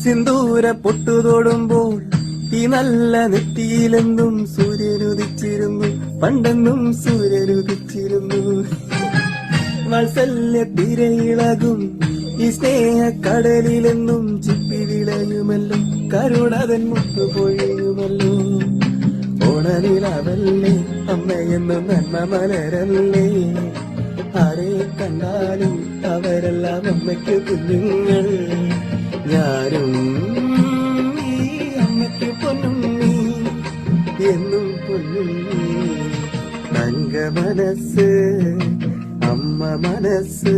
സിന്ദൂര പൊട്ടുതൊടുമ്പോൾ ഈ നല്ല നെറ്റിയിലെന്നും സൂര്യനുദിച്ചിരുന്നു, പണ്ടെന്നും സൂര്യനുദിച്ചിരുന്നു. വാത്സല്യ തിരയിളകും ഈ സ്നേഹ കടലിലെന്നും ചിപ്പി വിളയുമല്ലോ, കരുണതൻ മുട്ടുപൊഴിയുമല്ലോ. ഓണനിലാവല്ലേ അമ്മയെന്നും നന്മ മലരല്ലേ, ആരെ കണ്ടാലും അവരെല്ലാം അമ്മയ്ക്ക് കുഞ്ഞുങ്ങൾ. ഞാനും ഈ അമ്മയ്ക്ക് പൊന്നുണ്ണി, എന്നും പൊന്നുണ്ണി. തങ്ക മനസ്സ് അമ്മ മനസ്സ്,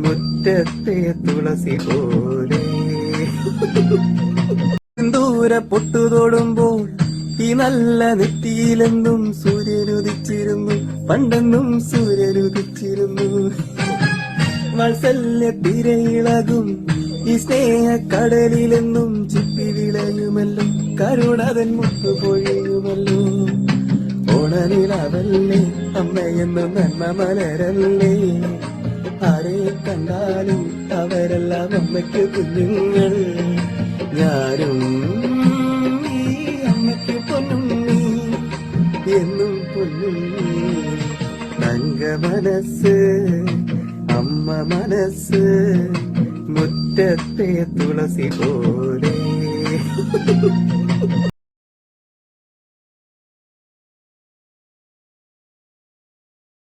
മുറ്റത്തെ തുളസി പോലെ. സിന്ദൂര പൊട്ടുതൊടുമ്പോൾ ഈ നല്ല നെറ്റിയിലെന്നും സൂര്യനുദിച്ചിരുന്നു, പണ്ടെന്നും സൂര്യനുദിച്ചിരുന്നു. വാത്സല്യ തിരയിളകും ഈ സ്നേഹ കടലിലെന്നും ചിപ്പി വിളയുമല്ലോ, കരുണതൻ മുട്ടുപൊഴിയുമല്ലോ. ഓണനിലാവല്ലേ അമ്മയെന്നും നന്മ മലരല്ലേ, ആരെ കണ്ടാലും അവരെല്ലാം അമ്മയ്ക്ക് കുഞ്ഞുങ്ങൾ. ഞാനും ഈ അമ്മയ്ക്ക് പൊന്നുണ്ണി, എന്നും പൊന്നുണ്ണി. തങ്ക മനസ്സ് അമ്മ മനസ്സ്, മുറ്റത്തെ തുളസി പോലെ.